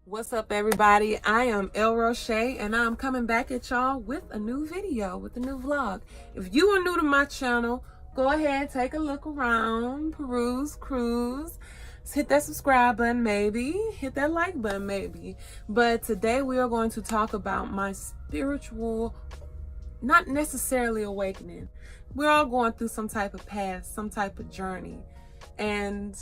What's up, everybody? I am El Roche, and I'm coming back at y'all with a new video, with a new vlog. If you are new to my channel, go ahead, take a look around, peruse, cruise, hit that subscribe button maybe, hit that like button maybe. But today we are going to talk about my spiritual, not necessarily awakening. We're all going through some type of path, some type of journey, and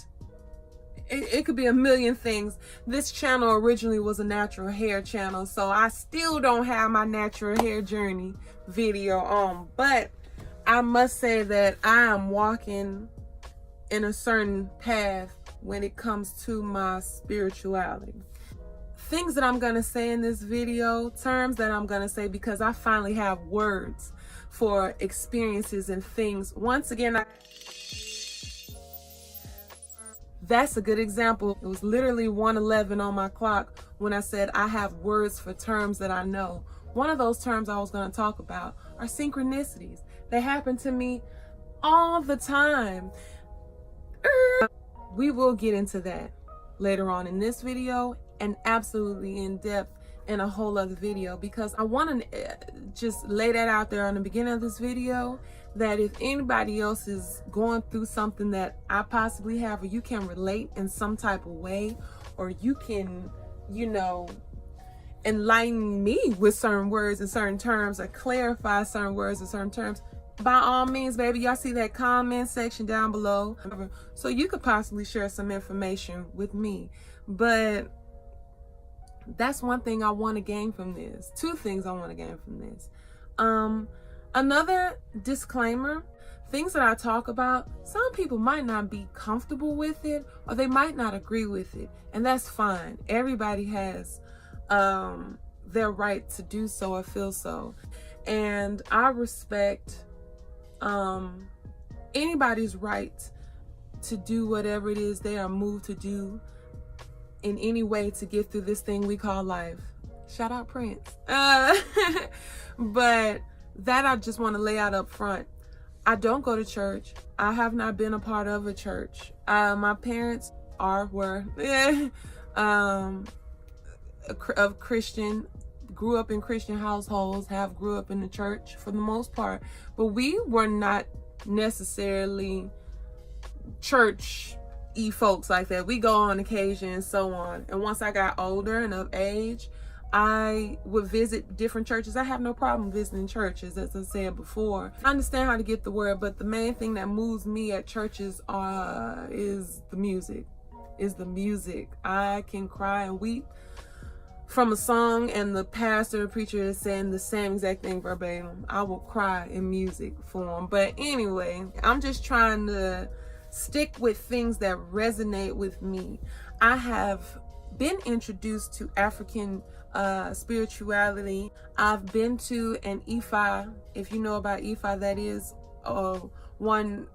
it could be a million things. This channel originally was a natural hair channel, so I still don't have my natural hair journey video on, but I must say that I am walking in a certain path when it comes to my spirituality. Things that I'm gonna say in this video, terms that I'm gonna say because I finally have words for experiences and things. Once again, that's a good example. It was literally 1:11 on my clock when I said I have words for terms that I know. One of those terms I was going to talk about are synchronicities. They happen to me all the time. We will get into that later on in this video and absolutely in depth in a whole other video, because I want to just lay that out there on the beginning of this video, that if anybody else is going through something that I possibly have, or you can relate in some type of way, or you can, enlighten me with certain words and certain terms, or clarify certain words and certain terms, by all means, baby, y'all see that comment section down below, so you could possibly share some information with me. But that's one thing I want to gain from this. Two things I want to gain from this. Another disclaimer, things that I talk about, some people might not be comfortable with it, or they might not agree with it, and that's fine. Everybody has their right to do so or feel so, and I respect anybody's right to do whatever it is they are moved to do in any way to get through this thing we call life. Shout out Prince. But that I just want to lay out up front. I don't go to church. I have not been a part of a church. My parents were of Christian, grew up in Christian households, grew up in the church for the most part, but we were not necessarily church-y folks like that. We go on occasion and so on. And once I got older and of age, I would visit different churches. I have no problem visiting churches, as I said before. I understand how to get the word, but the main thing that moves me at churches is the music. I can cry and weep from a song, and the pastor or preacher is saying the same exact thing verbatim. I will cry in music form. But anyway, I'm just trying to stick with things that resonate with me. I have been introduced to African spirituality. I've been to an Empath. If you know about Empath, that is one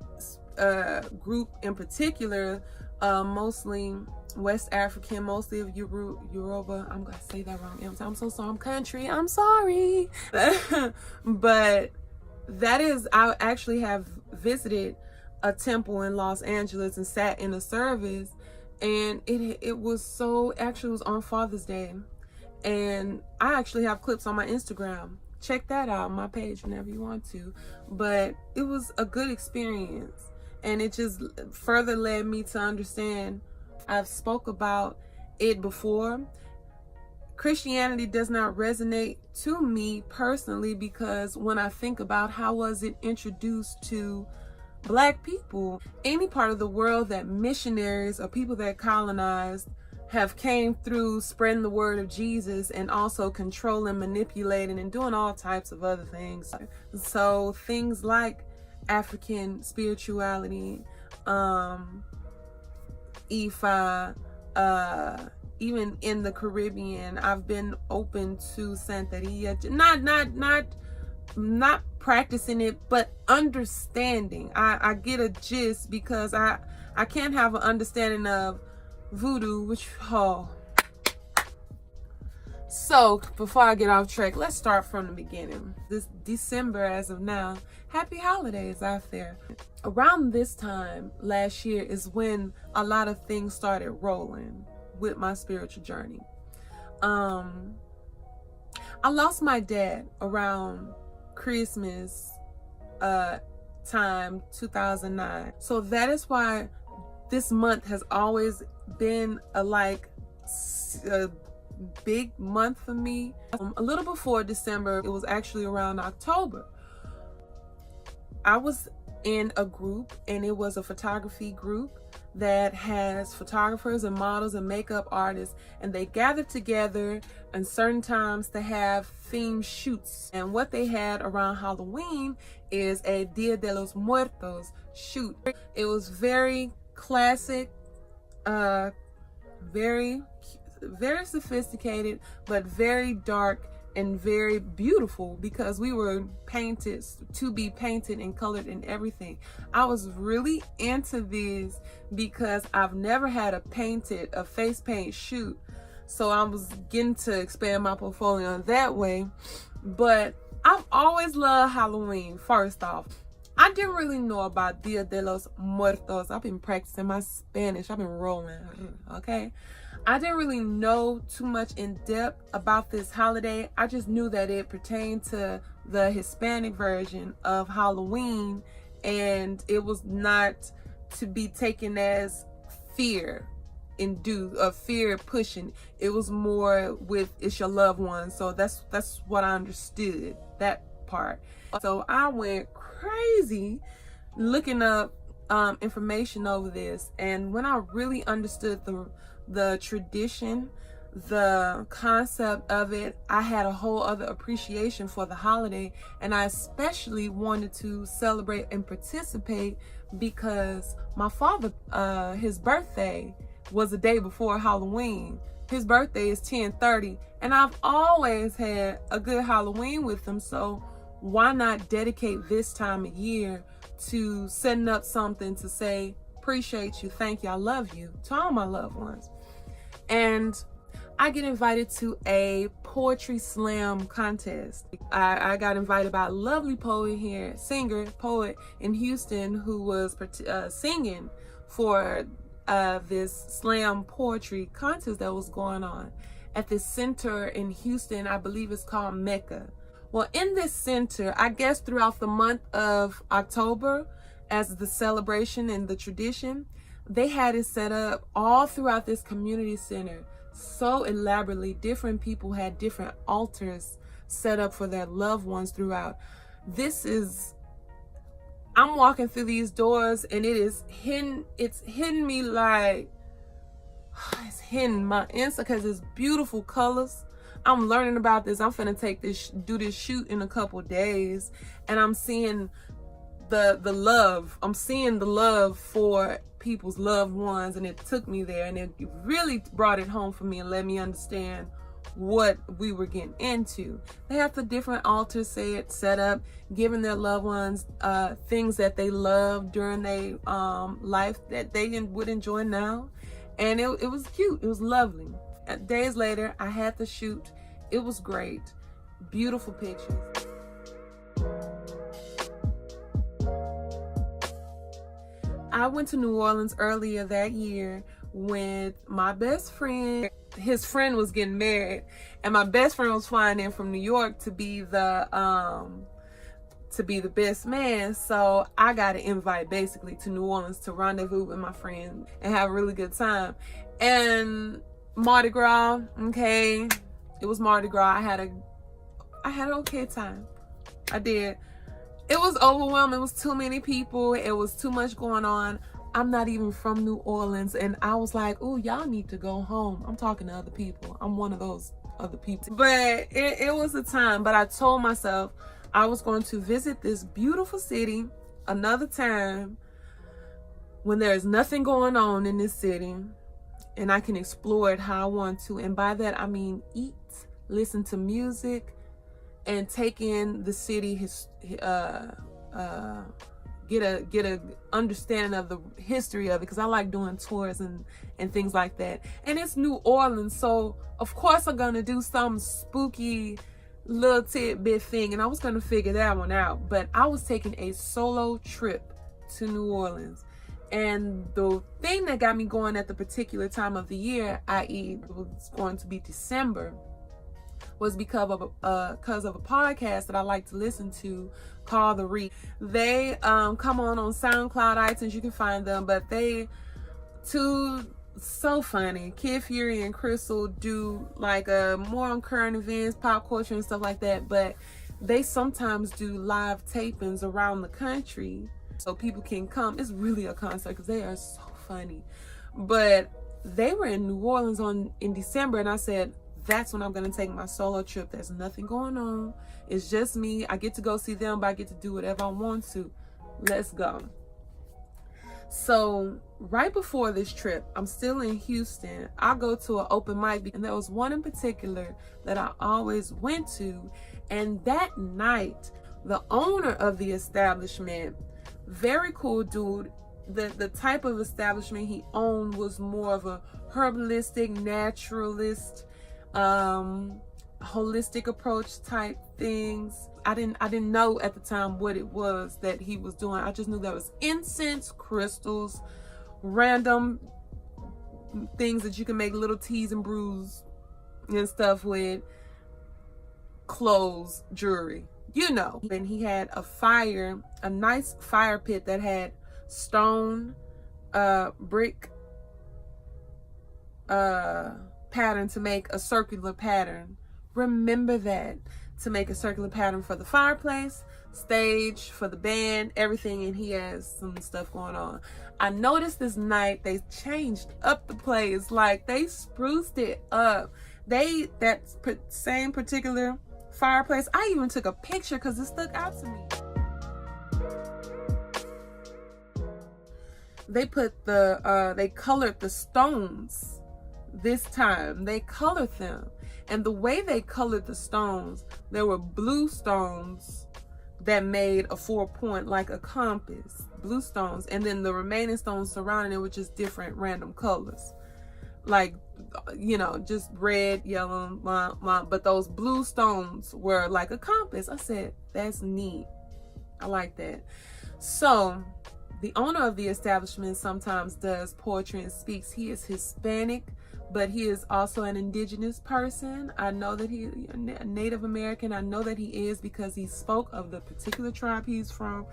group in particular, mostly West African, mostly of Yoruba. I'm gonna say that wrong. I'm so sorry. I'm country. I'm sorry. But that is, I actually have visited a temple in Los Angeles and sat in a service, and it was so, actually it was on Father's Day, and I actually have clips on my Instagram. Check that out on my page whenever you want to. But it was a good experience, and it just further led me to understand. I've spoke about it before. Christianity does not resonate to me personally, because when I think about how was it introduced to Black people, any part of the world that missionaries or people that colonized have came through, spreading the word of Jesus, and also controlling, manipulating, and doing all types of other things. So things like African spirituality, Ifa, even in the Caribbean, I've been open to Santeria, not practicing it, but understanding. I get a gist, because I can't have an understanding of voodoo, So before I get off track, let's start from the beginning. This December, as of now, happy holidays out there. Around this time last year is when a lot of things started rolling with my spiritual journey. I lost my dad around Christmas time 2009. So that is why this month has always been a big month for me. A little before December, it was actually around October. I was in a group, and it was a photography group that has photographers and models and makeup artists, and they gathered together in certain times to have theme shoots. And what they had around Halloween is a Dia de los Muertos shoot. It was very classic, very sophisticated, but very dark and very beautiful, because we were painted to be painted and colored and everything. I was really into this because I've never had a face paint shoot, so I was getting to expand my portfolio that way. But I've always loved Halloween. First off, I didn't really know about Dia de los Muertos. I've been practicing my Spanish. I've been rolling, okay? I didn't really know too much in depth about this holiday. I just knew that it pertained to the Hispanic version of Halloween, and it was not to be taken as fear pushing. It was more with it's your loved one. So that's what I understood, that part. So I went crazy looking up information over this, and when I really understood the tradition, the concept of it, I had a whole other appreciation for the holiday. And I especially wanted to celebrate and participate because my father, his birthday was the day before Halloween. His birthday is 10/30, and I've always had a good Halloween with him. So why not dedicate this time of year to setting up something to say, appreciate you, thank you, I love you, to all my loved ones. And I get invited to a poetry slam contest. I got invited by a lovely poet in Houston who was singing for this slam poetry contest that was going on at this center in Houston. I believe it's called Mecca. Well, in this center, I guess throughout the month of October, as the celebration and the tradition, they had it set up all throughout this community center so elaborately. Different people had different altars set up for their loved ones throughout. I'm walking through these doors, and it's hitting me like, it's hitting my inside because it's beautiful colors. I'm learning about this. I'm finna do this shoot in a couple days, and I'm seeing the love. I'm seeing the love for people's loved ones, and it took me there, and it really brought it home for me and let me understand what we were getting into. They have the different altars set up, giving their loved ones things that they loved during their life that they would enjoy now, and it was cute. It was lovely. Days later, I had the shoot. It was great. Beautiful pictures. I went to New Orleans earlier that year with my best friend. His friend was getting married, and my best friend was flying in from New York to be the best man. So I got an invite basically to New Orleans to rendezvous with my friend and have a really good time. And Mardi Gras, okay, it was Mardi Gras. I had an okay time. I did. It was overwhelming. It was too many people. It was too much going on. I'm not even from New Orleans, and I was like, oh, y'all need to go home. I'm talking to other people. I'm one of those other people. But it was a time. But I told myself I was going to visit this beautiful city another time when there's nothing going on in this city, and I can explore it how I want to. And by that, I mean eat, listen to music, and take in the city, get a understanding of the history of it, because I like doing tours and things like that. And it's New Orleans, so of course I'm gonna do some spooky little tidbit thing, and I was gonna figure that one out. But I was taking a solo trip to New Orleans, And the thing that got me going at the particular time of the year, i.e. it was going to be December, was because of a podcast that I like to listen to called The Read. They come on SoundCloud, iTunes, you can find them, but they so funny. Kid Fury and Crystal do like more on current events, pop culture and stuff like that, but they sometimes do live tapings around the country so people can come. It's really a concert because they are so funny. But they were in New Orleans in December, and I said, that's when I'm going to take my solo trip. There's nothing going on. It's just me. I get to go see them, but I get to do whatever I want to. Let's go. So right before this trip, I'm still in Houston. I go to an open mic, and there was one in particular that I always went to. And that night, the owner of the establishment, very cool dude. The type of establishment he owned was more of a herbalistic, naturalist, holistic approach type things. I didn't know at the time what it was that he was doing. I just knew there was incense, crystals, random things that you can make little teas and brews and stuff with, clothes, jewelry, you know. And he had a nice fire pit that had stone, brick pattern to make a circular pattern. Remember that, to make a circular pattern for the fireplace, stage for the band, everything. And he has some stuff going on. I noticed this night they changed up the place, like they spruced it up. That same particular fireplace, I even took a picture because it stuck out to me. They they colored the stones this time. They colored them. And the way they colored the stones, there were blue stones that made a 4-point, like a compass, blue stones. And then the remaining stones surrounding it were just different random colors. Like, you know, just red, yellow, but those blue stones were like a compass. I said, that's neat. I like that. So the owner of the establishment sometimes does poetry and speaks. He is Hispanic, but he is also an indigenous person. I know that he's a Native American. I know that he is because he spoke of the particular tribe he's from.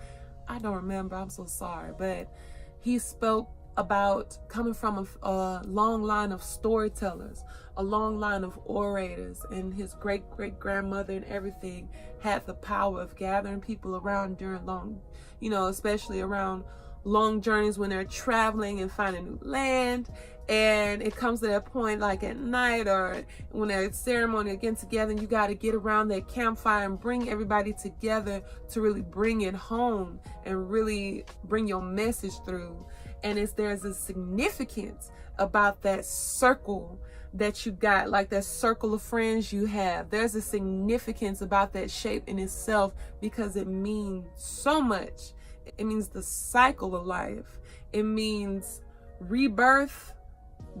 I don't remember, I'm so sorry, but he spoke about coming from a long line of storytellers, a long line of orators, and his great-great-grandmother and everything had the power of gathering people around during long, you know, especially around long journeys when they're traveling and finding new land. And it comes to that point like at night or when they're at ceremony getting together, and you got to get around that campfire and bring everybody together to really bring it home and really bring your message through. And there's a significance about that circle that you got, like that circle of friends you have. There's a significance about that shape in itself because it means so much. It means the cycle of life. It means rebirth,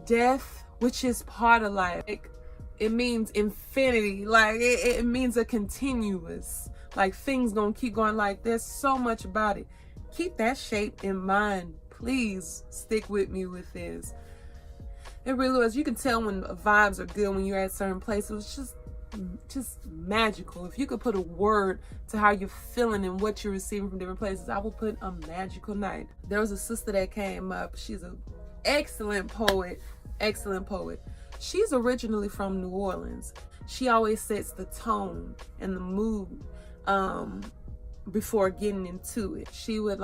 death, which is part of life. It means infinity. Like it means a continuous, like things gonna keep going. Like there's so much about it. Keep that shape in mind. Please stick with me with this. It really was. You can tell when vibes are good when you're at certain places. It's just magical. If you could put a word to how you're feeling and what you're receiving from different places, I will put a magical night. There was a sister that came up. She's an excellent poet. She's originally from New Orleans. She always sets the tone and the mood before getting into it. She would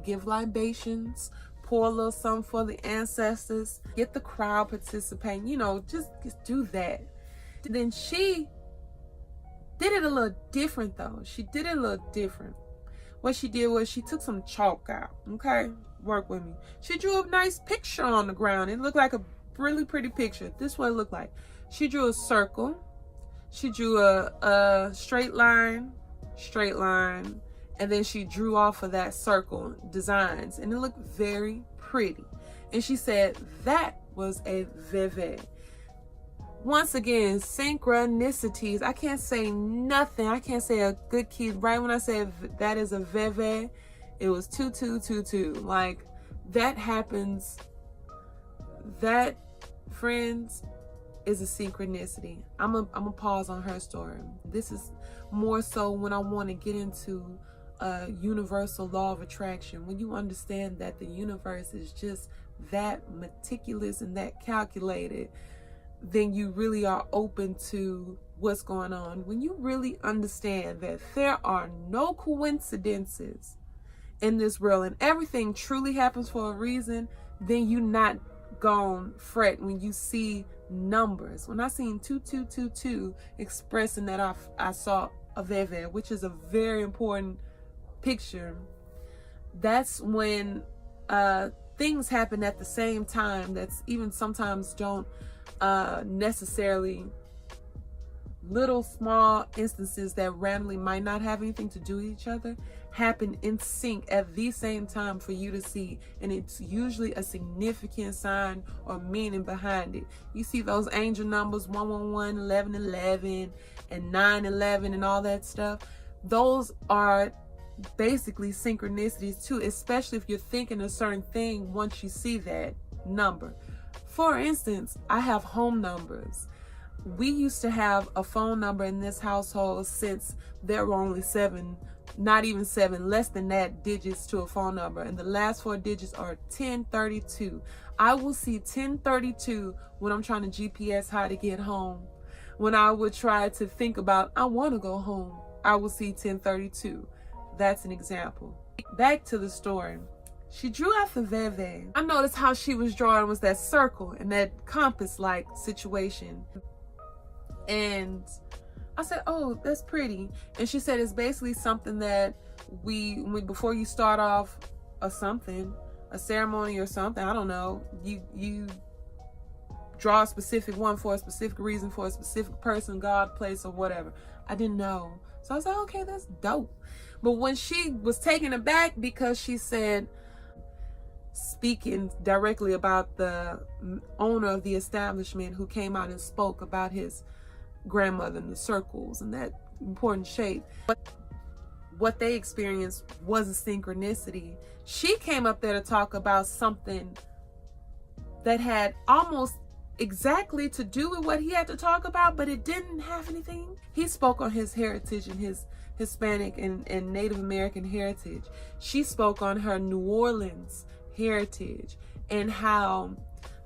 give libations, pour a little something for the ancestors, get the crowd participating, you know, just do that. Then she did it a little different though. What she did was she took some chalk out, okay? Work with me. She drew a nice picture on the ground. It looked like a really pretty picture. This is what it looked like. She drew a circle. She drew a straight line, and then she drew off of that circle designs, and it looked very pretty. And she said that was a veve. Once again, synchronicities. I can't say nothing. I can't say a good key. Right when I said that is a veve, it was 2222. Like that happens. That, friends, is a synchronicity. I'm a pause on her story. This is more so when I want to get into a universal law of attraction. When you understand that the universe is just that meticulous and that calculated, then you really are open to what's going on. When you really understand that there are no coincidences in this world and everything truly happens for a reason, then you not gonna fret when you see numbers. When I seen 2222 expressing that I saw a veve, which is a very important picture, that's when things happen at the same time that's even sometimes don't necessarily, little small instances that randomly might not have anything to do with each other happen in sync at the same time for you to see, and it's usually a significant sign or meaning behind it. You see those angel numbers 111, 1111, and 911 and all that stuff. Those are basically synchronicities too, especially if you're thinking a certain thing once you see that number. For instance, I have home numbers. We used to have a phone number in this household since there were only not even seven, less than that digits to a phone number. And the last four digits are 1032. I will see 1032 when I'm trying to GPS how to get home. When I would try to think about, I want to go home, I will see 1032. That's an example. Back to the story. She drew out the veve. I noticed how she was drawing was that circle and that compass-like situation. And I said, oh, that's pretty. And she said it's basically something that before you start off a ceremony or something, I don't know, you draw a specific one for a specific reason, for a specific person, God, place, or whatever. I didn't know. So I was like, okay, that's dope. But when she was taken aback because she said, speaking directly about the owner of the establishment who came out and spoke about his grandmother and the circles and that important shape, what they experienced was a synchronicity. She came up there to talk about something that had almost exactly to do with what he had to talk about, but it didn't have anything. He spoke on his heritage and his Hispanic and Native American heritage. She spoke on her New Orleans heritage and how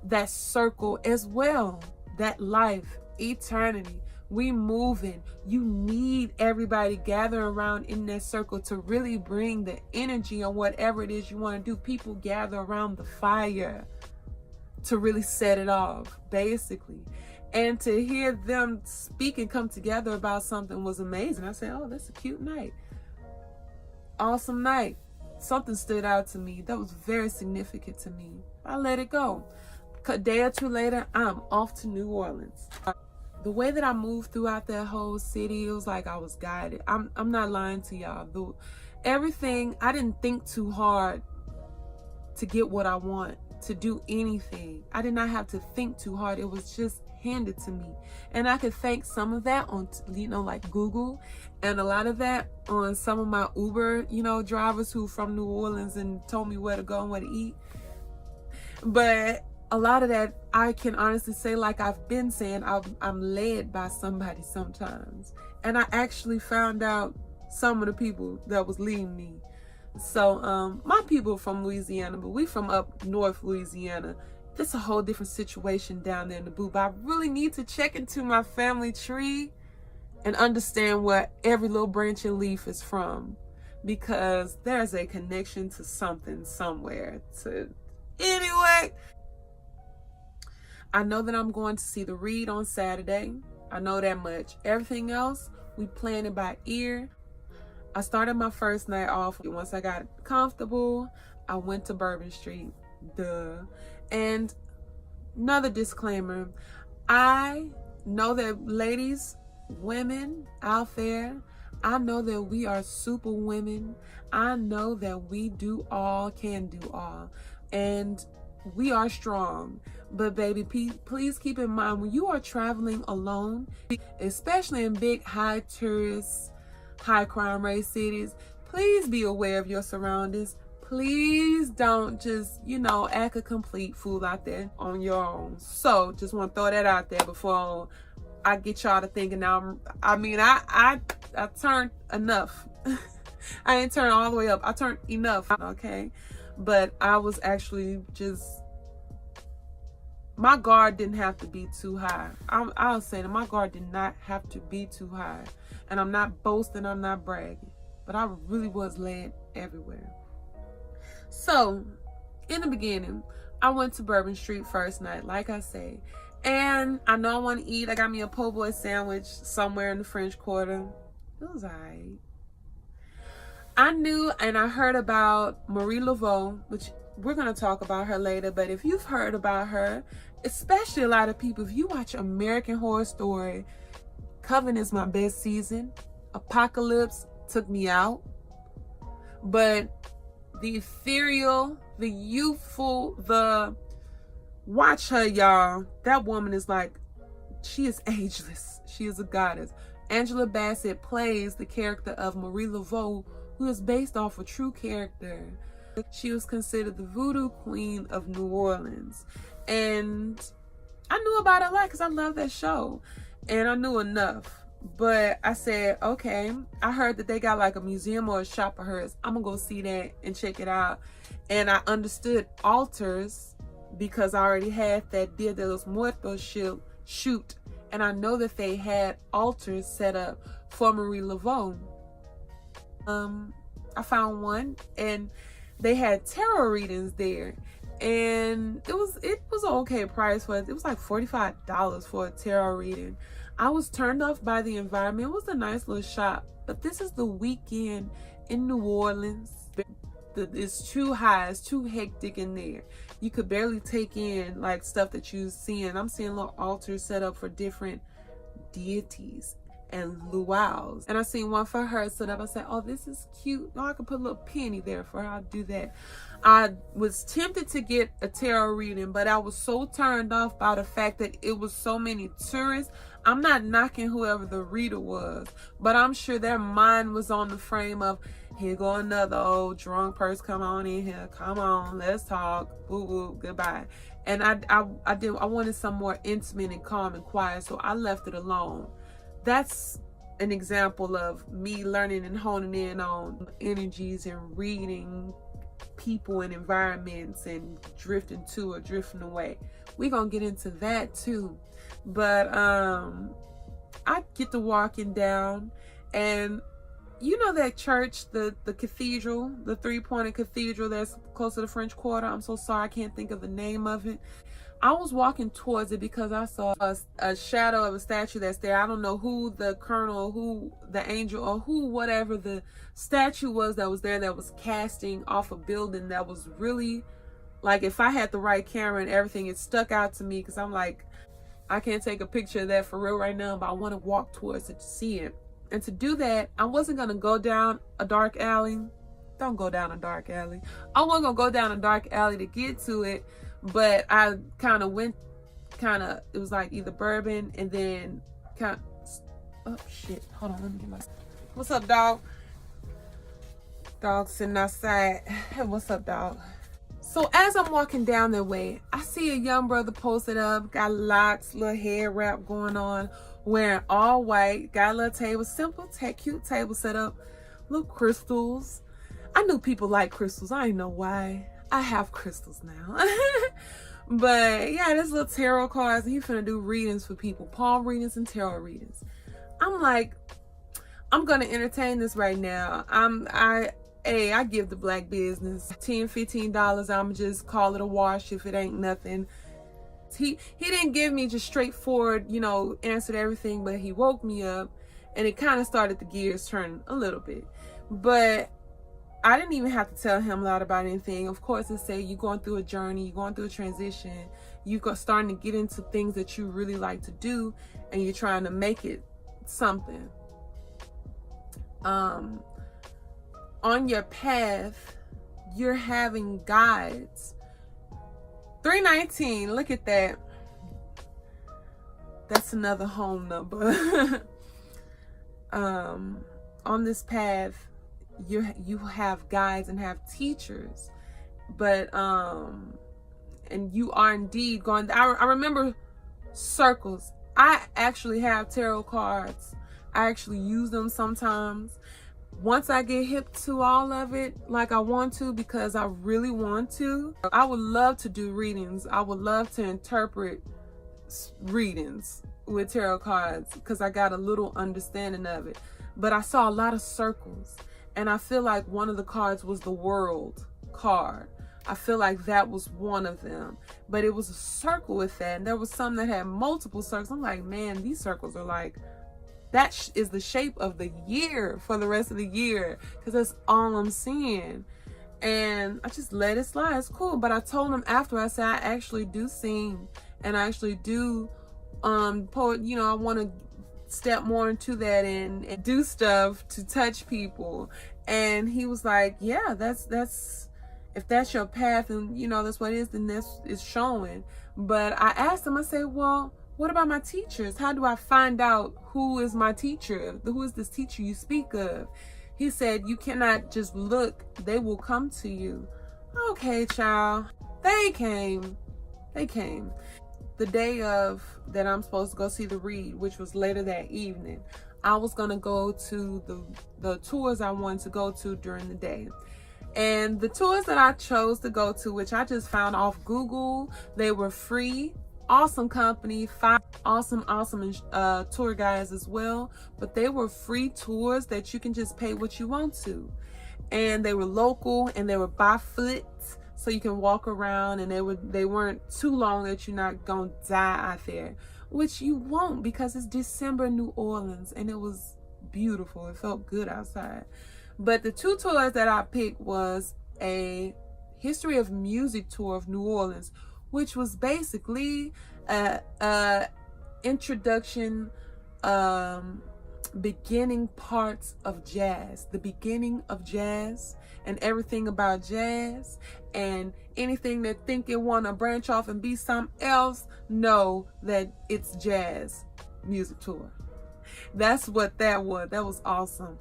that circle as well, that life, eternity, we moving. You need everybody gathering around in that circle to really bring the energy on whatever it is you want to do. People gather around the fire to really set it off, basically. And to hear them speak and come together about something was amazing. I said, oh, that's a cute night. Awesome night. Something stood out to me that was very significant to me. I let it go. A day or two later, I'm off to New Orleans. The way that I moved throughout that whole city, it was like I was guided. I'm not lying to y'all. Everything, I didn't think too hard to get what I want, to do anything. I did not have to think too hard. It was just handed to me. And I could thank some of that on, like Google, and a lot of that on some of my Uber, drivers who from New Orleans and told me where to go and where to eat. But a lot of that, I can honestly say, like I've been saying, I'm led by somebody sometimes. And I actually found out some of the people that was leading me. So my people from Louisiana, but we from up north Louisiana. This is a whole different situation down there in the booth. I really need to check into my family tree and understand where every little branch and leaf is from, because there's a connection to something somewhere. Anyway, I know that I'm going to see the read on Saturday. I know that much. Everything else, we plan it by ear. I started my first night off. Once I got comfortable, I went to Bourbon Street. Duh. And another disclaimer, I know that ladies, women out there, I know that we are super women. I know that we do all, can do all, and we are strong. But baby, please keep in mind, when you are traveling alone, especially in big, high tourist, high crime rate cities, please be aware of your surroundings. please don't just, act a complete fool out there on your own. So just want to throw that out there before I get y'all to thinking now. I turned enough. I didn't turn all the way up. I turned enough, okay? But I was actually just, my guard didn't have to be too high. I'll say that my guard did not have to be too high. And I'm not boasting, I'm not bragging. But I really was led everywhere. So, in the beginning, I went to Bourbon Street first night, like I say. And I know I want to eat. I got me a po' boy sandwich somewhere in the French Quarter. It was alright. I knew and I heard about Marie Laveau, which we're going to talk about her later. But if you've heard about her, especially a lot of people, if you watch American Horror Story, Coven is my best season. Apocalypse took me out. But the ethereal, the youthful, watch her, y'all. That woman is like, she is ageless. She is a goddess. Angela Bassett plays the character of Marie Laveau, who is based off a true character. She was considered the voodoo queen of New Orleans. And I knew about it a lot because I love that show. And I knew enough. But I said, okay, I heard that they got like a museum or a shop of hers. I'm going to go see that and check it out. And I understood altars because I already had that Dia de los Muertos shoot. And I know that they had altars set up for Marie Laveau. I found one and they had tarot readings there. And it was an okay price for it. It was like $45 for a tarot reading. I was turned off by the environment. It was a nice little shop. But this is the weekend in New Orleans. It's too high. It's too hectic in there. You could barely take in like stuff that you're seeing. I'm seeing little altars set up for different deities and luau's. And I seen one for her set up. I said, oh, this is cute. Oh, I could put a little penny there for her. I'll do that. I was tempted to get a tarot reading, but I was so turned off by the fact that it was so many tourists. I'm not knocking whoever the reader was, but I'm sure their mind was on the frame of, here go another old drunk person, come on in here, come on, let's talk, boo boo, goodbye. And I wanted some more intimate and calm and quiet, so I left it alone. That's an example of me learning and honing in on energies and reading people and environments and drifting to or drifting away. We're gonna get into that too. But I get to walking down, and you know that church, the cathedral, the three-pointed cathedral that's close to the French Quarter. I'm so sorry, I can't think of the name of it. I was walking towards it because I saw a shadow of a statue that's there. I don't know who the colonel, who the angel, or who whatever the statue was that was there, that was casting off a building that was really, like, if I had the right camera and everything, it stuck out to me because I'm like, I can't take a picture of that for real right now, but I want to walk towards it to see it. And to do that, I wasn't going to go down a dark alley. Don't go down a dark alley. I wasn't going to go down a dark alley to get to it, but I kind of went, it was like either Bourbon and then oh shit, hold on, let me get my, what's up, dog? Dog sitting outside. Hey, what's up, dog? So as I'm walking down that way, I see a young brother posted up, got locks, little hair wrap going on, wearing all white, got a little table, simple, cute table set up, little crystals. I knew people like crystals. I didn't know why. I have crystals now. But yeah, there's little tarot cards. He finna do readings for people, palm readings and tarot readings. I'm like, I'm gonna entertain this right now. I give the black business $10, $15. I'm just call it a wash if it ain't nothing. He didn't give me just straightforward, answered everything, but he woke me up and it kind of started the gears turning a little bit. But I didn't even have to tell him a lot about anything. Of course, it said you're going through a journey, you're going through a transition, you're starting to get into things that you really like to do, and you're trying to make it something. On your path, you're having guides. 319, look at that. That's another home number. On this path, you have guides and have teachers, but and you are indeed going. I remember circles. I actually have tarot cards. I actually use them sometimes. Once I get hip to all of it, like I want to, because I really want to, I would love to do readings. I would love to interpret readings with tarot cards because I got a little understanding of it. But I saw a lot of circles, and I feel like one of the cards was the World card. I feel like that was one of them, but it was a circle with that, and there was some that had multiple circles. I'm like, man, these circles are like, that is the shape of the year for the rest of the year, because that's all I'm seeing. And I just let it slide. It's cool. But I told him after, I said, I actually do sing, and I actually do poet, you know, I want to step more into that and do stuff to touch people. And he was like, yeah, that's if that's your path, and you know that's what it is, then that's it's showing. But I asked him, I said, well, what about my teachers? How do I find out who is my teacher? Who is this teacher you speak of? He said, you cannot just look, they will come to you. Okay, child. They came. The day of that I'm supposed to go see the read, which was later that evening, I was gonna go to the tours I wanted to go to during the day. And the tours that I chose to go to, which I just found off Google, they were free. Awesome company, 5 awesome tour guides as well, but they were free tours that you can just pay what you want to. And they were local, and they were by foot, so you can walk around, and they weren't too long that you're not gonna die out there, which you won't, because it's December in New Orleans, and it was beautiful. It felt good outside. But the 2 tours that I picked was a history of music tour of New Orleans, which was basically a introduction, beginning parts of jazz, the beginning of jazz and everything about jazz, and anything that think it want to branch off and be something else, know that it's jazz music tour. That's what that was. That was awesome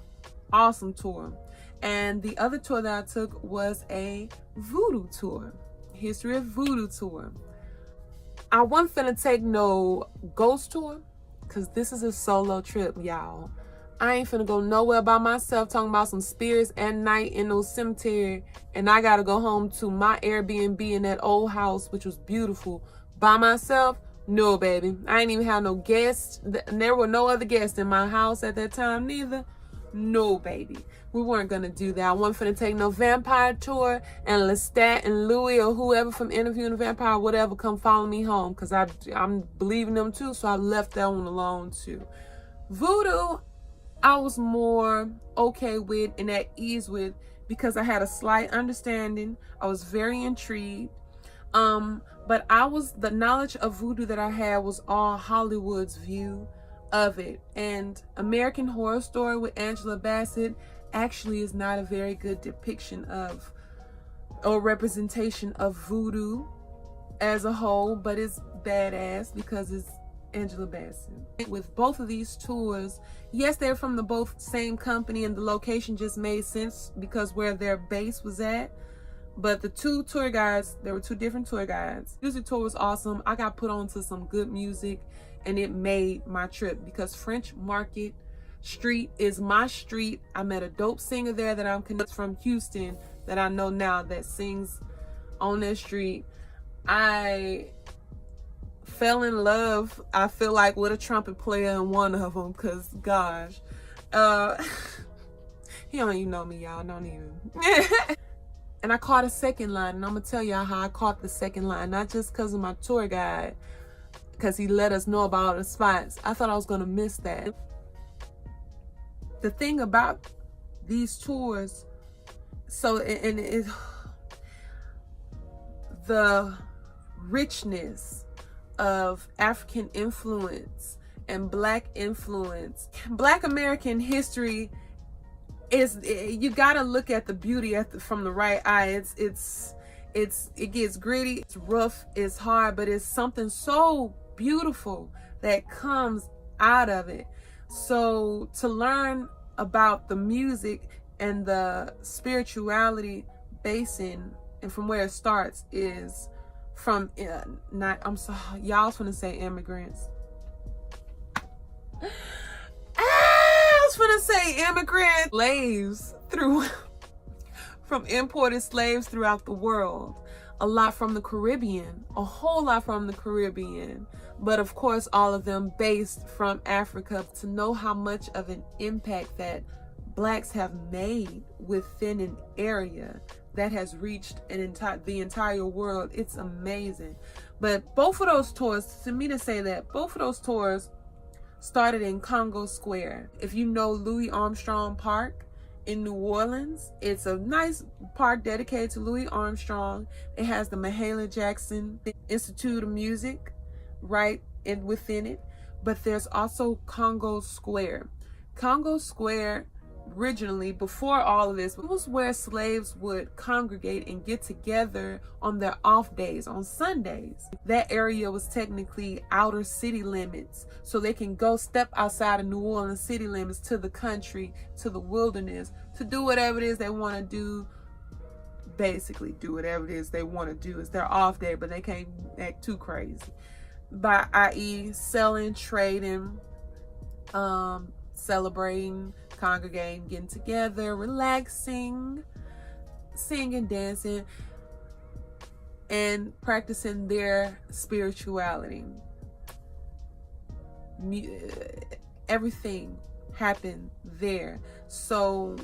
tour. And the other tour that I took was a voodoo tour, history of voodoo tour. I wasn't finna take no ghost tour, because this is a solo trip, y'all. I ain't finna go nowhere by myself talking about some spirits at night in no cemetery, and I gotta go home to my Airbnb in that old house, which was beautiful, by myself. No, baby. I ain't even have no guests. There were no other guests in my house at that time neither. No, baby. We weren't gonna do that. I wasn't finna take no vampire tour and Lestat and Louis or whoever from Interviewing a Vampire, whatever, come follow me home, because I'm believing them too, so I left that one alone too. Voodoo, I was more okay with and at ease with, because I had a slight understanding. I was very intrigued. But the knowledge of voodoo that I had was all Hollywood's view of it. And American Horror Story with Angela Bassett actually is not a very good depiction of or representation of voodoo as a whole, but it's badass because it's Angela Bassett. With both of these tours, yes, they're from the both same company, and the location just made sense because where their base was at. But the 2 tour guides, there were 2 different tour guides. Music tour was awesome. I got put on to some good music, and it made my trip, because French Market Street is my street. I met a dope singer there that I'm connected from Houston that I know now that sings on that street. I fell in love, I feel like, with a trumpet player in one of them, because gosh, he don't even know me, y'all. Don't even. And I caught a second line, and I'm gonna tell y'all how I caught the second line, not just because of my tour guide, because he let us know about all the spots. I thought I was gonna miss that. The thing about these tours, the richness of African influence and Black influence, Black American history, is, you gotta look at the beauty from the right eye. It gets gritty, it's rough, it's hard, but it's something so beautiful that comes out of it. So to learn about the music, And the spirituality basin, and from where it starts, is from I'm sorry, y'all was gonna say immigrants. I was gonna say immigrant slaves from imported slaves throughout the world. A lot from the Caribbean, a whole lot from the Caribbean, but of course all of them based from Africa. To know how much of an impact that Blacks have made within an area that has reached the entire world, it's amazing. But both of those tours, to me, to say that both of those tours started in Congo Square. If you know Louis Armstrong Park in New Orleans, it's a nice park dedicated to Louis Armstrong. It has the Mahalia Jackson Institute of Music right within it, but there's also Congo Square. Congo Square, originally, before all of this, it was where slaves would congregate and get together on their off days, on Sundays. That area was technically outer city limits, so they can go step outside of New Orleans city limits to the country, to the wilderness, to do whatever it is they want to do. Basically do whatever it is they want to do. It's their off day, but they can't act too crazy. By i.e. selling, trading, celebrating, congregating, getting together, relaxing, singing, dancing, and practicing their spirituality. Everything happened there. So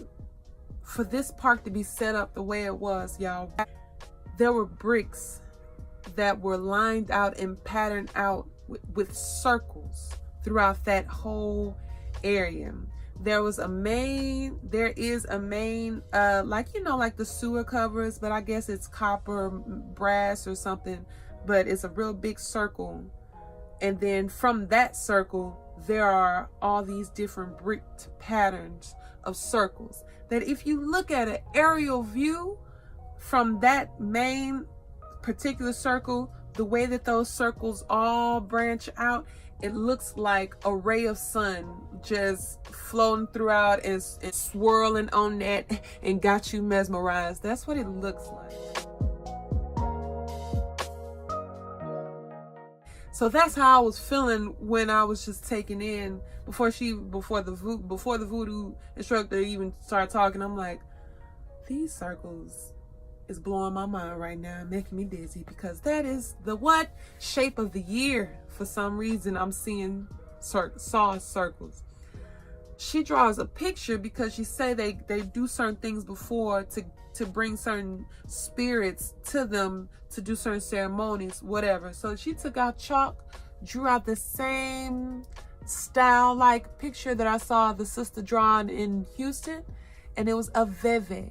for this park to be set up the way it was, y'all, there were bricks that were lined out and patterned out with circles throughout that whole area. There is a main, like, you know, like the sewer covers, but I guess it's copper, brass or something, but it's a real big circle. And then from that circle, there are all these different bricked patterns of circles that if you look at an aerial view from that main particular circle, the way that those circles all branch out, it looks like a ray of sun just floating throughout and swirling on that and got you mesmerized. That's what it looks like. So that's how I was feeling when I was just taken in before the voodoo instructor even started talking. I'm like, these circles is blowing my mind right now, making me dizzy, because that is the shape of the year. For some reason, I'm seeing saw circles. She draws a picture because she say they do certain things before to bring certain spirits to them to do certain ceremonies, whatever. So she took out chalk, drew out the same style like picture that I saw the sister drawing in Houston, and it was a veve.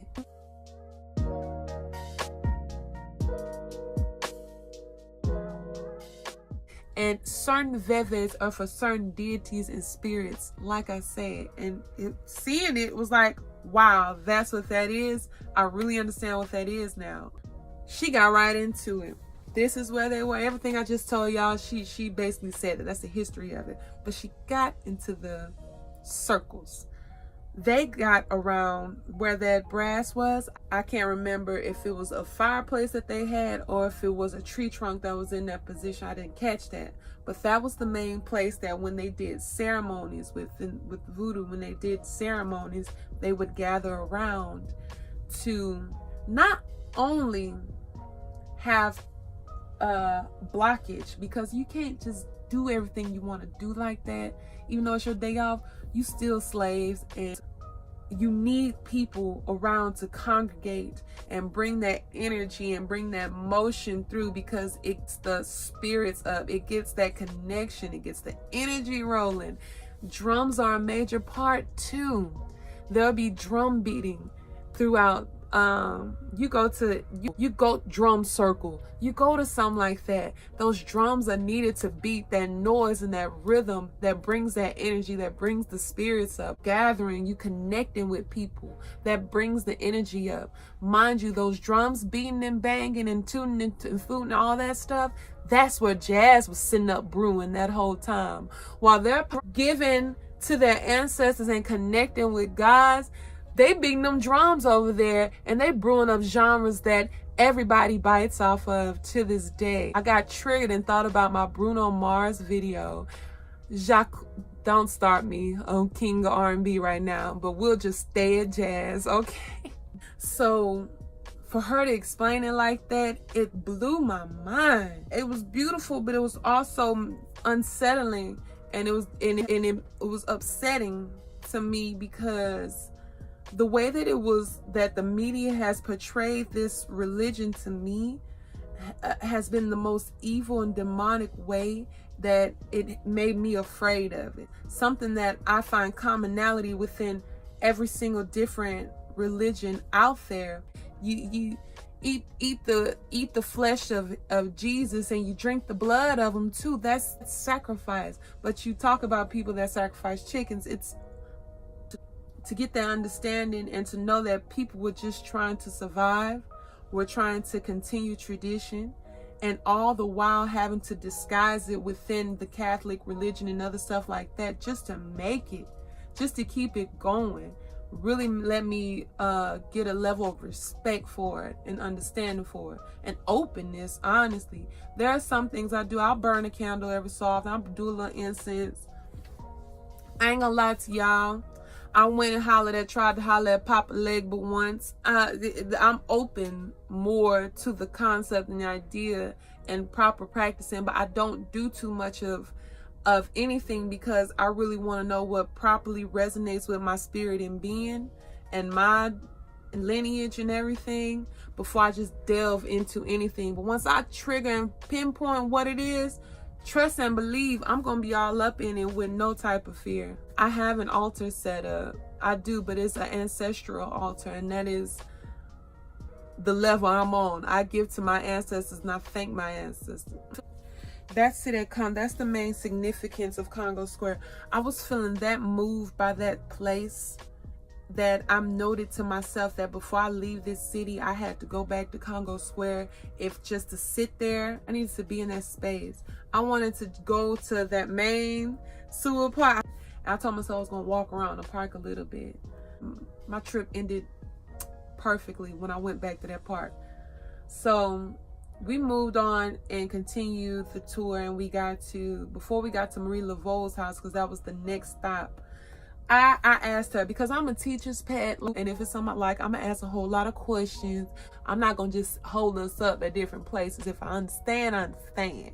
And certain veves are for certain deities and spirits, like I said. And seeing it was like, wow, that's what that is. I really understand what that is now. She got right into it. This is where they were. Everything I just told y'all, she basically said that. That's the history of it. But she got into the circles. They got around where that brass was. I can't remember if it was a fireplace that they had or if it was a tree trunk that was in that position. I didn't catch that. But that was the main place that when they did ceremonies with voodoo, when they did ceremonies, they would gather around to not only have a blockage, because you can't just do everything you want to do like that. Even though it's your day off, you still slaves, and you need people around to congregate and bring that energy and bring that motion through, because it's the spirits up. It gets that connection. It gets the energy rolling. Drums are a major part too. There'll be drum beating throughout. You go drum circle, you go to something like that. Those drums are needed to beat that noise and that rhythm that brings that energy, that brings the spirits up. Gathering, you connecting with people, that brings the energy up. Mind you, those drums beating and banging and tuning and fluting and all that stuff, that's where jazz was sitting up brewing that whole time. While they're giving to their ancestors and connecting with gods, They beating them drums over there, and they brewing up genres that everybody bites off of to this day. I got triggered and thought about my Bruno Mars video. Jacques, don't start me on King of R&B right now, but we'll just stay at jazz, okay? So for her to explain it like that, it blew my mind. It was beautiful, but it was also unsettling, and it was upsetting to me, because the way that the media has portrayed this religion to me has been the most evil and demonic way that it made me afraid of it. Something that I find commonality within every single different religion out there. You eat the flesh of Jesus, and you drink the blood of him too. That's sacrifice. But you talk about people that sacrifice chickens. It's to get that understanding and to know that people were just trying to survive, were trying to continue tradition, and all the while having to disguise it within the Catholic religion and other stuff like that, just to make it, just to keep it going, really let me get a level of respect for it and understanding for it and openness. Honestly, there are some things I do. I'll burn a candle every so often. I'll do a little incense. I ain't gonna lie to y'all, I went and tried to holler at Papa Legba once. I'm open more to the concept and the idea and proper practicing, but I don't do too much of anything, because I really want to know what properly resonates with my spirit and being and my lineage and everything before I just delve into anything. But once I trigger and pinpoint what it is, trust and believe I'm gonna be all up in it with no type of fear. I have an altar set up. I do, but it's an ancestral altar, and that is the level I'm on. I give to my ancestors and I thank my ancestors. That's it. That's the main significance of Congo Square. I was feeling that moved by that place, that I'm noted to myself that before I leave this city, I had to go back to Congo Square. If just to sit there, I needed to be in that space. I wanted to go to that main sewer park. I told myself I was gonna walk around the park a little bit. My trip ended perfectly when I went back to that park. So we moved on and continued the tour, and before we got to Marie Laveau's house, because that was the next stop, I asked her, because I'm a teacher's pet, and if it's something I like, I'm gonna ask a whole lot of questions. I'm not gonna just hold us up at different places. If I understand, I understand.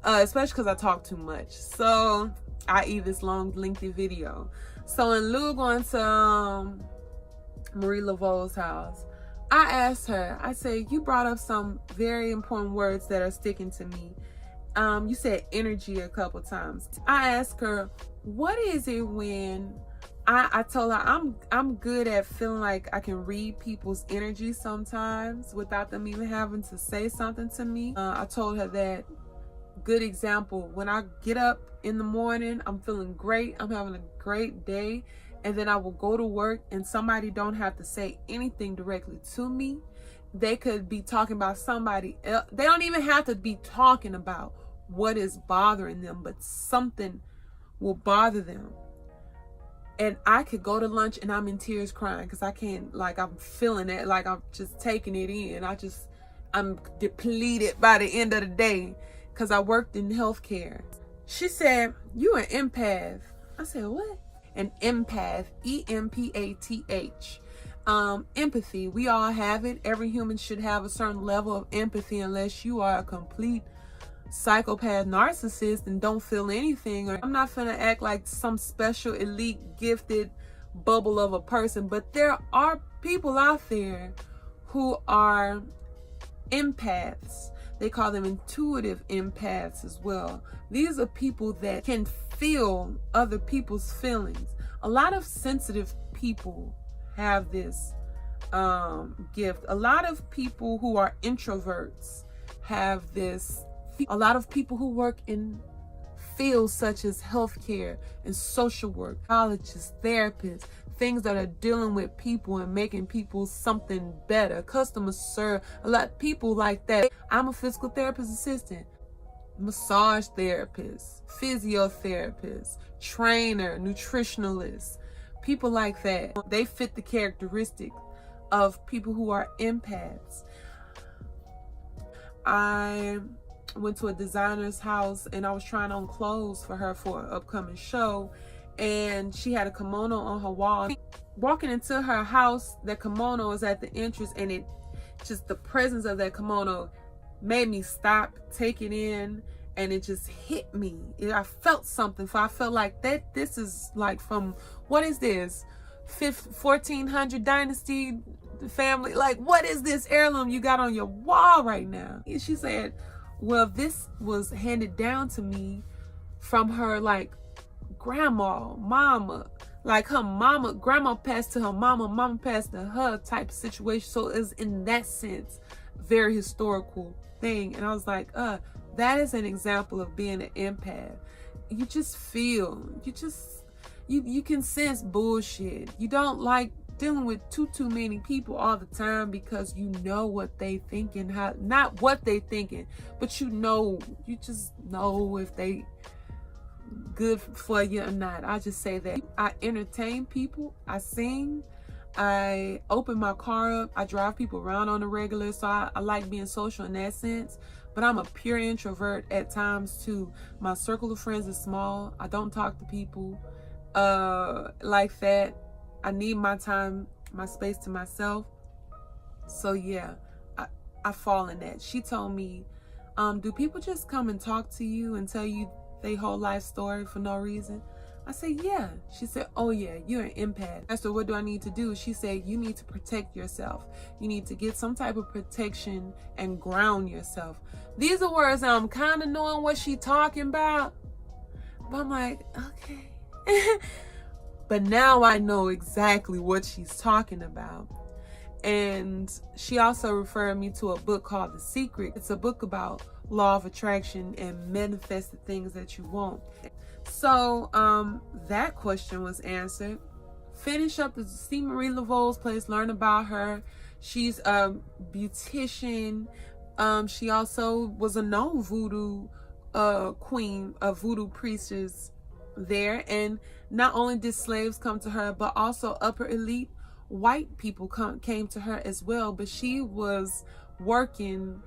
Especially because I talk too much. So i.e. this long, lengthy video. So in lieu of going to Marie Laveau's house, I asked her, I said, you brought up some very important words that are sticking to me. You said energy a couple times. I asked her, what is it when I told her I'm good at feeling like I can read people's energy sometimes without them even having to say something to me. I told her that, good example, when I get up in the morning, I'm feeling great, I'm having a great day, and then I will go to work and somebody don't have to say anything directly to me. They could be talking about somebody else. They don't even have to be talking about what is bothering them, but something will bother them. And I could go to lunch and I'm in tears crying because I can't, like, I'm feeling it, like I'm just taking it in. I'm depleted by the end of the day because I worked in healthcare. She said, you an empath. I said, what? An empath, E-M-P-A-T-H. Empathy, we all have it. Every human should have a certain level of empathy, unless you are a complete psychopath narcissist and don't feel anything. Or I'm not finna act like some special elite gifted bubble of a person, but there are people out there who are empaths. They call them intuitive empaths as well. These are people that can feel other people's feelings. A lot of sensitive people have this gift. A lot of people who are introverts have this. A lot of people who work in fields such as healthcare and social work, psychologists, therapists, things that are dealing with people and making people something better, customer service, a lot of people like that. I'm a physical therapist assistant, massage therapist, physiotherapist, trainer, nutritionalist, People like that, they fit the characteristic of people who are empaths. I went to a designer's house and I was trying on clothes for her for an upcoming show, and she had a kimono on her wall. Walking into her house, that kimono was at the entrance, and it just, the presence of that kimono made me stop, take it in, and it just hit me. I felt something. I felt like that this is like from, what is this, 1400 dynasty family? Like, what is this heirloom you got on your wall right now? And she said, well, this was handed down to me from her, like, grandma, mama. Like, her mama, grandma passed to her mama, mama passed to her type of situation. So it's, in that sense, very historical thing. And I was like, that is an example of being an empath. You just feel, you can sense bullshit. You don't like dealing with too many people all the time, because you know what they thinking, how, not what they thinking, but you just know if they good for you or not. I just say that I entertain people, I sing, I open my car up, I drive people around on a regular, so I like being social in that sense. But I'm a pure introvert at times too. My circle of friends is small. I don't talk to people like that. I need my time, my space to myself. So yeah, I fall in that. She told me, do people just come and talk to you and tell you their whole life story for no reason? I said, yeah. She said, oh yeah, you're an empath. I said, what do I need to do? She said, you need to protect yourself. You need to get some type of protection and ground yourself. These are words that I'm kind of knowing what she talking about, but I'm like, okay. But now I know exactly what she's talking about. And she also referred me to a book called The Secret. It's a book about law of attraction and manifest the things that you want. So that question was answered. Finish up to see Marie Laveau's place, learn about her. She's a beautician. She also was a known voodoo queen, a voodoo priestess there. And not only did slaves come to her, but also upper elite white people came to her as well. But she was working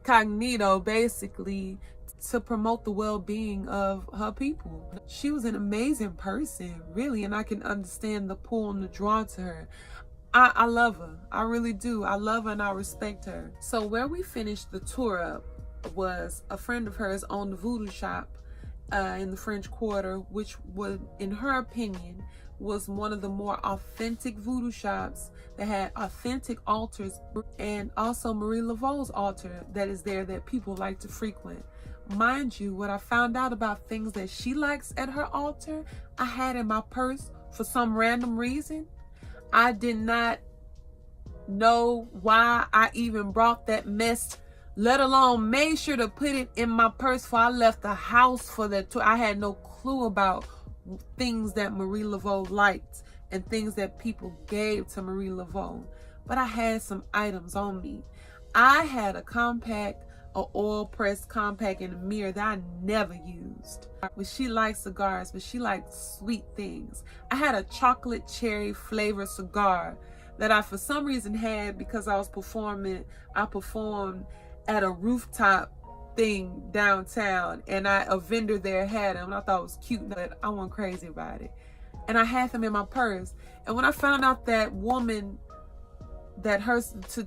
cognito, basically, to promote the well-being of her people. She was an amazing person, really, and I can understand the pull and the draw to her. I love her. I really do. I love her and I respect her. So where we finished the tour up was a friend of hers owned the voodoo shop in the French Quarter, which would, in her opinion, was one of the more authentic voodoo shops that had authentic altars, and also Marie Laveau's altar that is there that people like to frequent. Mind you, what I found out about things that she likes at her altar, I had in my purse for some random reason. I did not know why I even brought that mess, let alone made sure to put it in my purse before I left the house for that tour. I had no clue about things that Marie Laveau liked and things that people gave to Marie Laveau. But I had some items on me. I had a compact, an oil pressed compact in a mirror that I never used. But she liked cigars, but she liked sweet things. I had a chocolate cherry flavored cigar that I for some reason had because I was performing. I performed at a rooftop thing downtown, and a vendor there had them, and I thought it was cute, but I went crazy about it. And I had them in my purse. And when I found out that woman, that her to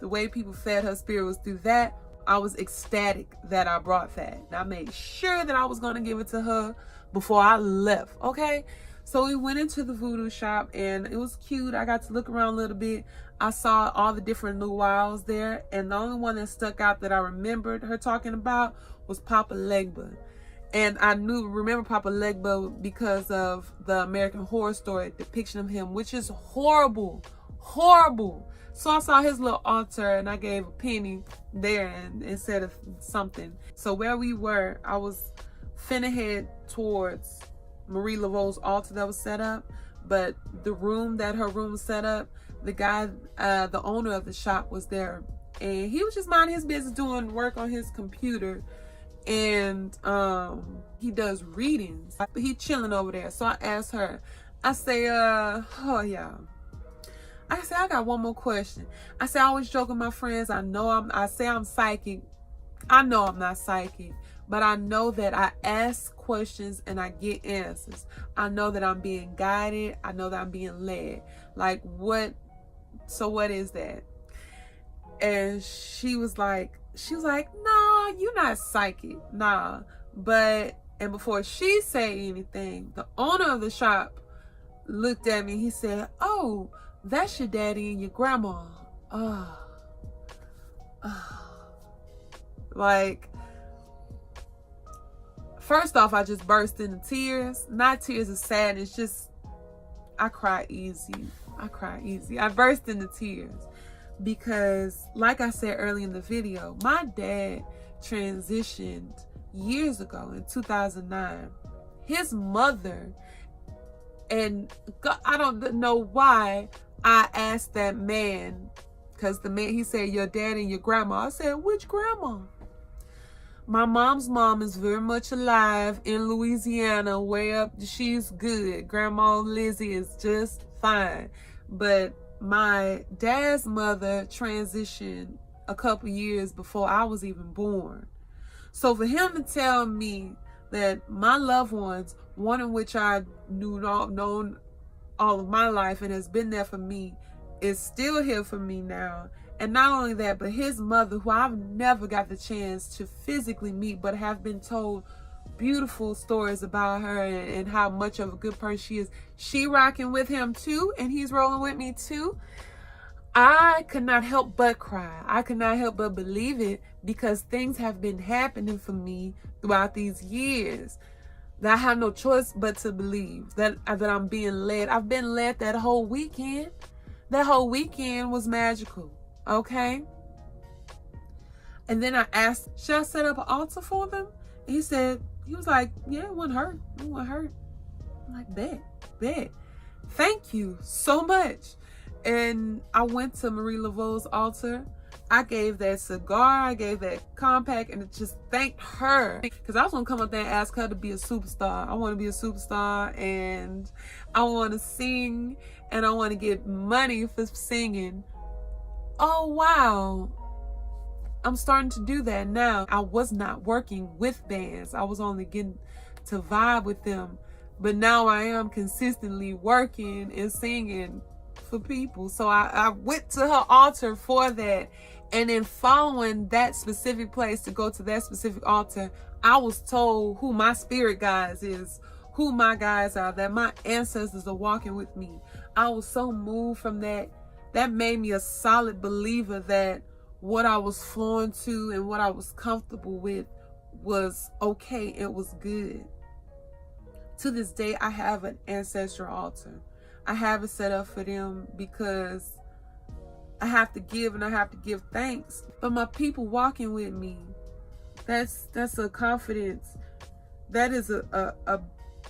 the way people fed her spirit was through that, I was ecstatic that I brought that. And I made sure that I was going to give it to her before I left, okay? So we went into the voodoo shop, and it was cute. I got to look around a little bit. I saw all the different luau's there, and the only one that stuck out that I remembered her talking about was Papa Legba. And I remember Papa Legba because of the American Horror Story depiction of him, which is horrible, horrible. So I saw his little altar, and I gave a penny there and instead of something. So where we were, I was finna head towards Marie Laveau's altar that was set up, but the room that her room was set up, the guy, the owner of the shop was there, and he was just minding his business doing work on his computer. and he does readings. He chilling over there. So I asked her, I say, oh yeah. I say, I got one more question. I say, I always joke with my friends. I say I'm psychic. I know I'm not psychic, but I know that I ask questions and I get answers. I know that I'm being guided. I know that I'm being led. Like, what? So what is that? And she was like, no, you're not psychic. Nah. And before she said anything, the owner of the shop looked at me. He said, oh, that's your daddy and your grandma. Like, first off, I just burst into tears. Not tears of sadness, just I cry easy. I burst into tears because, like I said earlier in the video, my dad transitioned years ago in 2009. His mother, and God, I don't know why I asked that man, because the man, he said, your dad and your grandma. I said, which grandma? My mom's mom is very much alive in Louisiana, way up. She's good. Grandma Lizzie is just fine. But my dad's mother transitioned a couple years before I was even born. So for him to tell me that my loved ones, one in which I known all of my life and has been there for me, is still here for me now. And not only that, but his mother, who I've never got the chance to physically meet, but have been told beautiful stories about her and how much of a good person she is. She rocking with him too, and he's rolling with me too. I could not help but cry. I could not help but believe it, because things have been happening for me throughout these years that I have no choice but to believe that I'm being led. I've been led that whole weekend. That whole weekend was magical. Okay. And then I asked, should I set up an altar for them? And he was like, yeah, it wouldn't hurt. It wouldn't hurt. I'm like, bet. Thank you so much. And I went to Marie Laveau's altar. I gave that cigar, I gave that compact, and it just thanked her. Because I was going to come up there and ask her to be a superstar. I want to be a superstar, and I want to sing, and I want to get money for singing. Oh, wow. I'm starting to do that now. I was not working with bands. I was only getting to vibe with them. But now I am consistently working and singing for people. So I went to her altar for that. And then following that specific place to go to that specific altar, I was told who my spirit guides is, who my guides are, that my ancestors are walking with me. I was so moved from that. That made me a solid believer that what I was flowing to and what I was comfortable with was okay. It was good. To this day, I have an ancestral altar. I have it set up for them because I have to give, and I have to give thanks. But my people walking with me, that's a confidence. That is a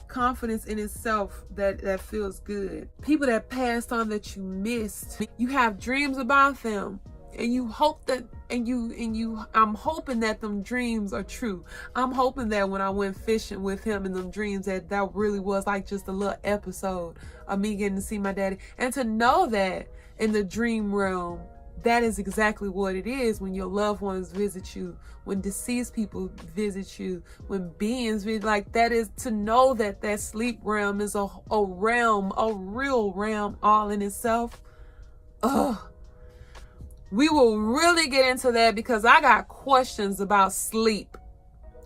confidence in itself that feels good. People that passed on that you missed, you have dreams about them, and you hope that, I'm hoping that them dreams are true. I'm hoping that when I went fishing with him in them dreams, that really was like just a little episode of me getting to see my daddy. And to know that in the dream realm, that is exactly what it is when your loved ones visit you, when deceased people visit you, when beings visit, like that is to know that sleep realm is a realm, a real realm all in itself. We will really get into that because I got questions about sleep.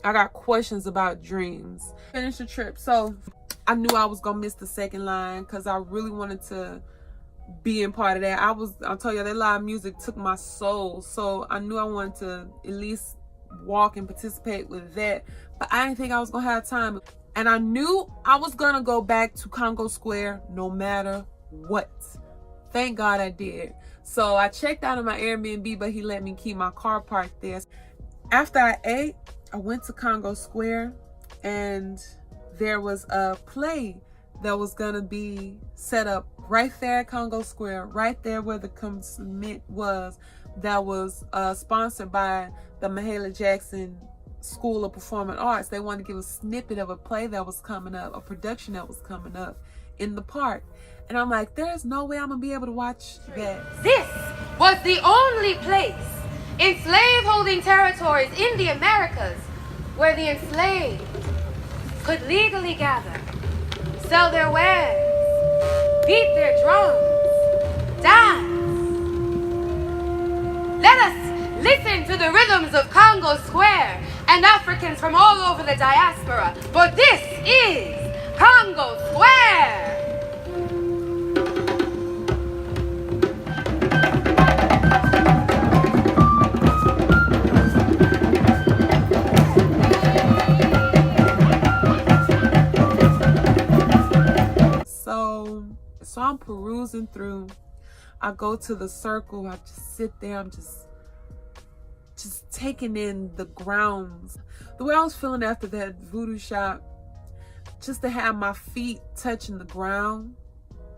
I got questions about dreams. Finish the trip. So I knew I was going to miss the second line because I really wanted to be in part of that. I'll tell you, that live music took my soul. So I knew I wanted to at least walk and participate with that. But I didn't think I was going to have time. And I knew I was going to go back to Congo Square no matter what. Thank God I did. So I checked out of my Airbnb, but he let me keep my car parked there. After I ate, I went to Congo Square, and there was a play that was gonna be set up right there at Congo Square, right there where the commencement was, that was sponsored by the Mahalia Jackson School of Performing Arts. They wanted to give a snippet of a play that was coming up, a production that was coming up in the park. And I'm like, there's no way I'm gonna be able to watch that. This was the only place in slave-holding territories in the Americas where the enslaved could legally gather, sell their wares, beat their drums, dance. Let us listen to the rhythms of Congo Square and Africans from all over the diaspora, for this is Congo Square. So I'm perusing through. I go to the circle. I just sit there. I'm just taking in the grounds. The way I was feeling after that voodoo shop, just to have my feet touching the ground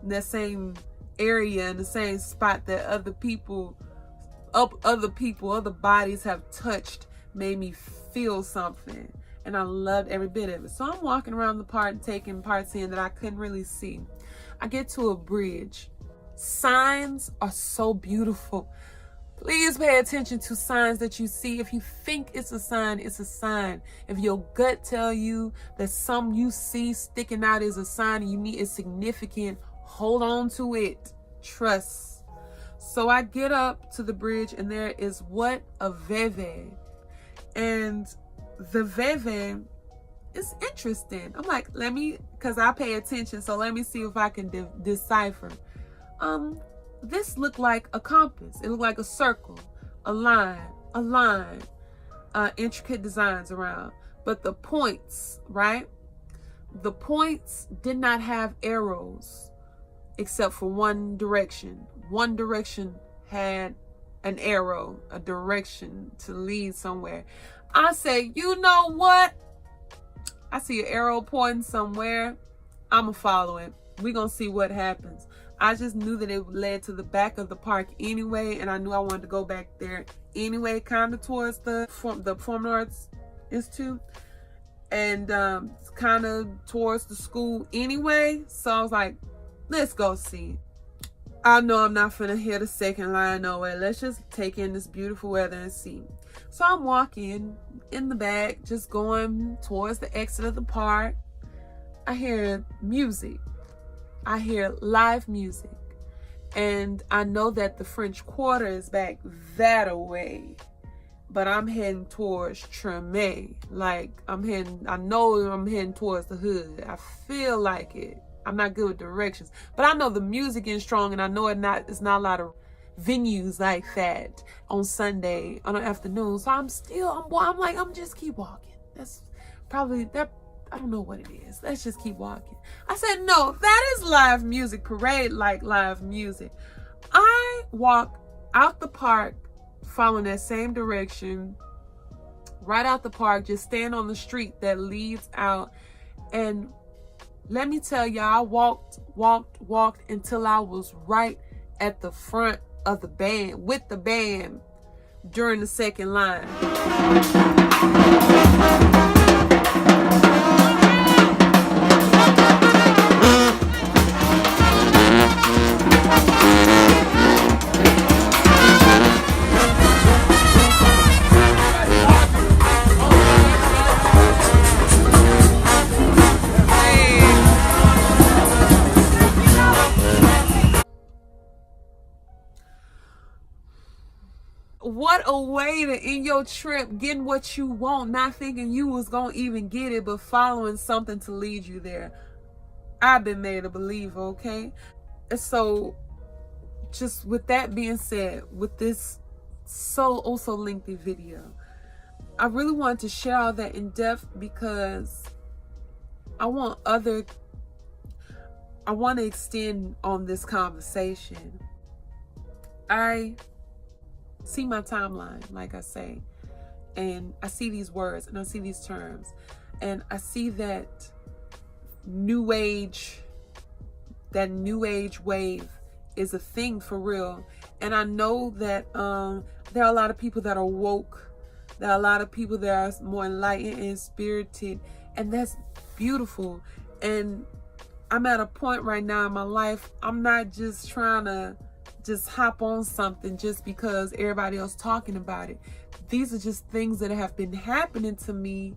in that same area, in the same spot that other bodies have touched, made me feel something. And I loved every bit of it. So I'm walking around the park, taking parts in that I couldn't really see. I get to a bridge. Signs are so beautiful. Please pay attention to signs that you see. If you think it's a sign, it's a sign. If your gut tell you that some you see sticking out is a sign and you need is significant, hold on to it. Trust. So I get up to the bridge and there is what? A veve. And the veve is interesting. I'm like, because I pay attention, so let me see if I can decipher. This looked like a compass. It looked like a circle, a line, intricate designs around. But the points, right? The points did not have arrows except for one direction. One direction had an arrow, a direction to lead somewhere. I say, you know what? I see an arrow pointing somewhere. I'ma follow it. We're gonna see what happens. I just knew that it led to the back of the park anyway, and I knew I wanted to go back there anyway, kind of towards the Performing Arts Institute, and kind of towards the school anyway. So I was like, let's go see. I know I'm not finna hit a second line, no way. Let's just take in this beautiful weather and see. So I'm walking in the back, just going towards the exit of the park. I hear music. I hear live music. And I know that the French Quarter is back that way. But I'm heading towards Treme. Like, I know I'm heading towards the hood. I feel like it. I'm not good with directions. But I know the music is strong, and I know it's not a lot of venues like that on Sunday, on an afternoon. So I'm just keep walking. That's probably that. I don't know what it is. Let's just keep walking. I said, no, that is live music, parade like live music. I walk out the park, following that same direction, right out the park, just stand on the street that leads out. And let me tell y'all, I walked until I was right at the front of the band, with the band, during the second line. What a way to end your trip, getting what you want, not thinking you was gonna even get it, but following something to lead you there. I've been made a believer, okay? And so, just with that being said, with this also lengthy video, I really wanted to share all that in depth because I want to extend on this conversation. I see my timeline, like I say, and I see these words and I see these terms, and I see that new age wave is a thing for real. And I know that there are a lot of people that are woke There are a lot of people that are more enlightened and spirited, and that's beautiful. And I'm at a point right now in my life, I'm not just trying to just hop on something just because everybody else talking about it. These are just things that have been happening to me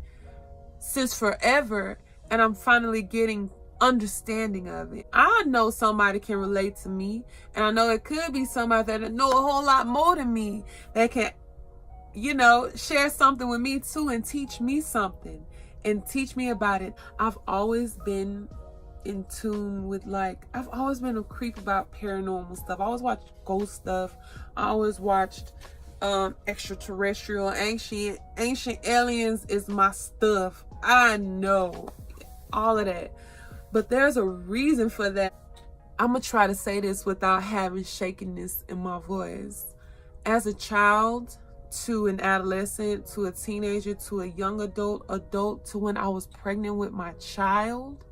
since forever, and I'm finally getting understanding of it. I know somebody can relate to me, and I know it could be somebody that know a whole lot more than me that can, you know, share something with me too and teach me something and teach me about it. I've always been in tune with, like, I've always been a creep about paranormal stuff. I always watched ghost stuff. I always watched extraterrestrial, ancient aliens is my stuff. I know all of that, but there's a reason for that. I'm gonna try to say this without having shakiness in my voice. As a child, to an adolescent, to a teenager, to a young adult, to when I was pregnant with my child,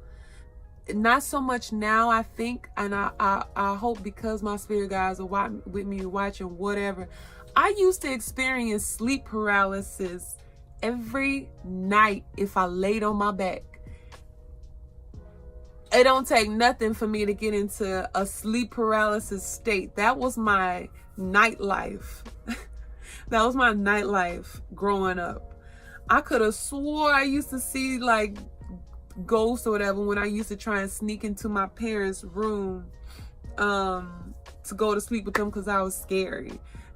not so much now, I think, and I hope, because my spirit guides are with me watching whatever. I used to experience sleep paralysis every night if I laid on my back. It don't take nothing for me to get into a sleep paralysis state. That was my nightlife. That was my nightlife growing up. I could have swore I used to see like ghosts or whatever when I used to try and sneak into my parents' room to go to sleep with them because I was scary.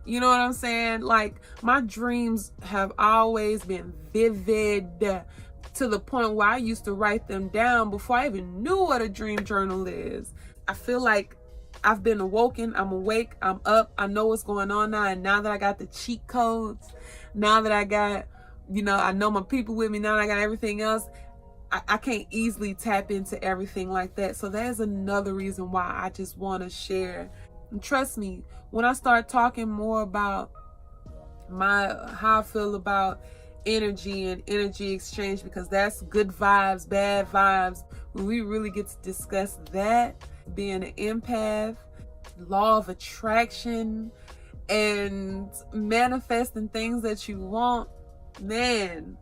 You know what I'm saying? Like, my dreams have always been vivid to the point where I used to write them down before I even knew what a dream journal is. I feel like I've been awoken, I'm awake, I'm up, I know what's going on now. And now that I got the cheat codes, now that I got, you know, I know my people with me, now that I got everything else, I can't easily tap into everything like that. So there's another reason why I just want to share. And trust me, when I start talking more about how I feel about energy and energy exchange, because that's good vibes, bad vibes, when we really get to discuss that, being an empath, law of attraction, and manifesting things that you want, man,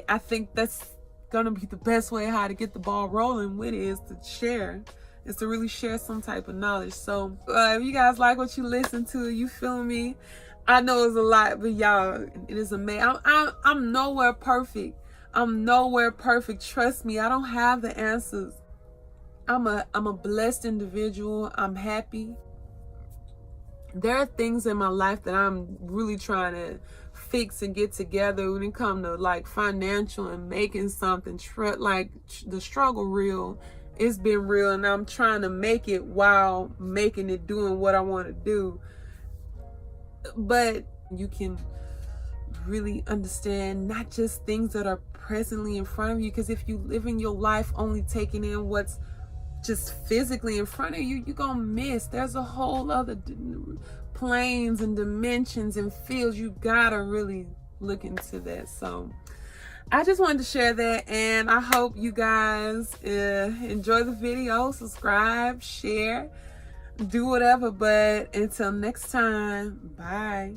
I think that's gonna be the best way how to get the ball rolling with it, is to share. Is to really share some type of knowledge. So if you guys like what you listen to, you feel me? I know it's a lot, but y'all, it is amazing. I'm nowhere perfect. I'm nowhere perfect. Trust me, I don't have the answers. I'm a blessed individual. I'm happy. There are things in my life that I'm really trying to fix and get together when it comes to like financial and making something. Like the struggle real. It's been real, and I'm trying to make it while making it, doing what I want to do. But you can really understand not just things that are presently in front of you, because if you live in your life only taking in what's just physically in front of you, you're gonna miss. There's a whole other planes and dimensions and fields. You gotta really look into that. So I just wanted to share that, and I hope you guys enjoy the video. Subscribe, share, do whatever. But until next time, bye.